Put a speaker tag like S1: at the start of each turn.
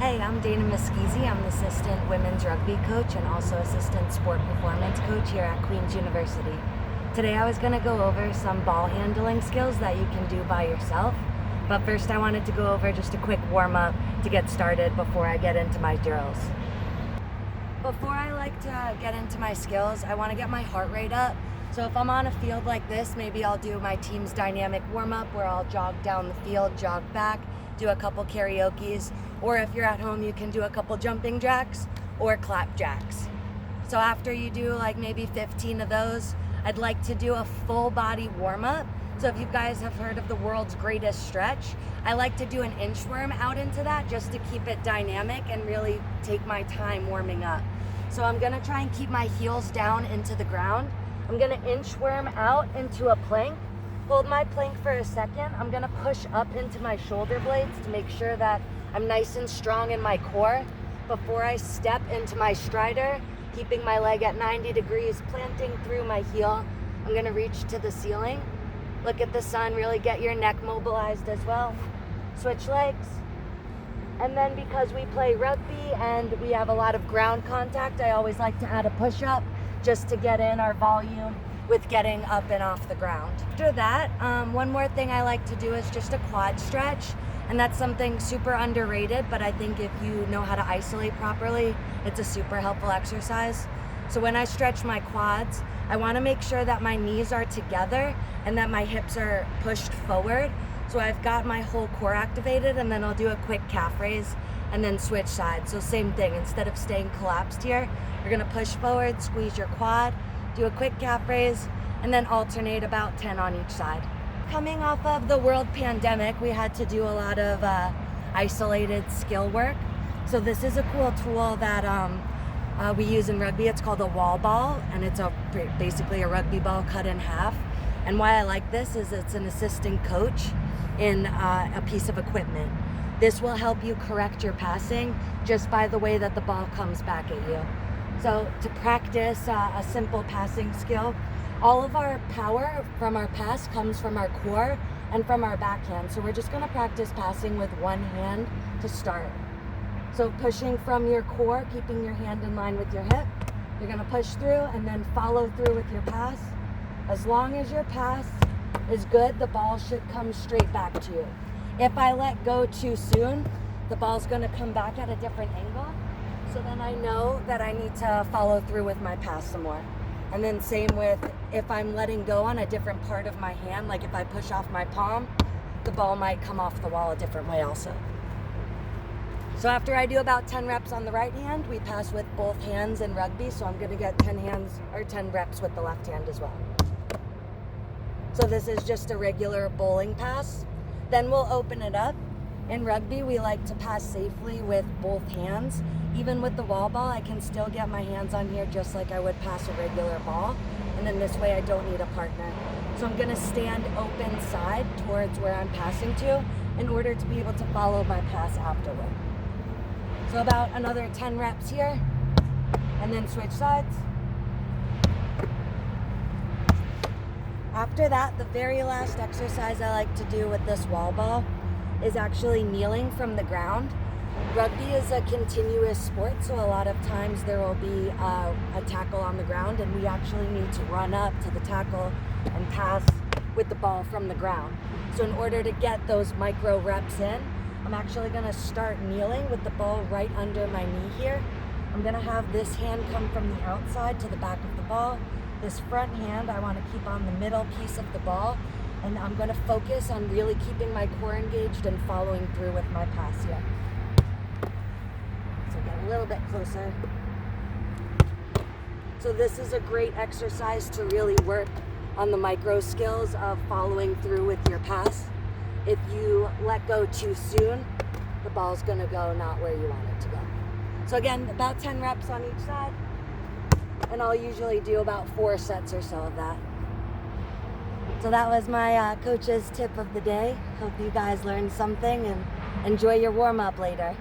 S1: Hey, I'm Meschisi. I'm the assistant women's rugby coach and also assistant sport performance coach here at Queen's University. Today I was going to go over some ball handling skills that you can do by yourself. But first I wanted to go over just a quick warm-up to get started before I get into my drills. Before I like to get into my skills, I want to get my heart rate up. So if I'm on a field like this, maybe I'll do my team's dynamic warm-up where I'll jog down the field, jog back, do a couple karaokes, or if you're at home, you can do a couple jumping jacks or clap jacks. So after you do like maybe 15 of those, I'd like to do a full body warm-up. So if you guys have heard of the world's greatest stretch, I like to do an inchworm out into that just to keep it dynamic and really take my time warming up. So I'm gonna try and keep my heels down into the ground. I'm gonna inchworm out into a plank. Hold my plank for a second. I'm gonna push up into my shoulder blades to make sure that I'm nice and strong in my core before I step into my strider, keeping my leg at 90 degrees, planting through my heel. I'm gonna reach to the ceiling. Look at the sun, really get your neck mobilized as well. Switch legs. And then because we play rugby and we have a lot of ground contact, I always like to add a push-up just to get in our volume with getting up and off the ground. After that, one more thing I like to do is just a quad stretch, and that's something super underrated, but I think if you know how to isolate properly, it's a super helpful exercise. So when I stretch my quads, I wanna make sure that my knees are together and that my hips are pushed forward. So I've got my whole core activated, and then I'll do a quick calf raise and then switch sides. So same thing, instead of staying collapsed here, you're gonna push forward, squeeze your quad, do a quick calf raise, and then alternate about 10 on each side. Coming off of the world pandemic, we had to do a lot of isolated skill work. So this is a cool tool that we use in rugby. It's called a wall ball, and it's basically a rugby ball cut in half. And why I like this is it's an assistant coach in a piece of equipment. This will help you correct your passing just by the way that the ball comes back at you. So to practice a simple passing skill, all of our power from our pass comes from our core and from our backhand. So we're just gonna practice passing with one hand to start. So pushing from your core, keeping your hand in line with your hip. You're gonna push through and then follow through with your pass. As long as your pass is good, the ball should come straight back to you. If I let go too soon, the ball's gonna come back at a different angle. So then I know that I need to follow through with my pass some more. And then same with if I'm letting go on a different part of my hand, like if I push off my palm, the ball might come off the wall a different way also. So after I do about 10 reps on the right hand, we pass with both hands in rugby. So I'm gonna get 10 reps with the left hand as well. So this is just a regular bowling pass. Then we'll open it up. In rugby, we like to pass safely with both hands. Even with the wall ball, I can still get my hands on here just like I would pass a regular ball. And then this way I don't need a partner. So I'm gonna stand open side towards where I'm passing to in order to be able to follow my pass afterward. So about another 10 reps here, and then switch sides. After that, the very last exercise I like to do with this wall ball is actually kneeling from the ground. Rugby is a continuous sport, so a lot of times there will be a tackle on the ground, and we actually need to run up to the tackle and pass with the ball from the ground. So in order to get those micro reps in, I'm actually gonna start kneeling with the ball right under my knee here. I'm gonna have this hand come from the outside to the back of the ball. This front hand I wanna keep on the middle piece of the ball, and I'm gonna focus on really keeping my core engaged and following through with my pass here. So get a little bit closer. So this is a great exercise to really work on the micro skills of following through with your pass. If you let go too soon, the ball's gonna go not where you want it to go. So again, about 10 reps on each side, and I'll usually do about 4 sets or so of that. So that was my coach's tip of the day. Hope you guys learned something and enjoy your warm-up later.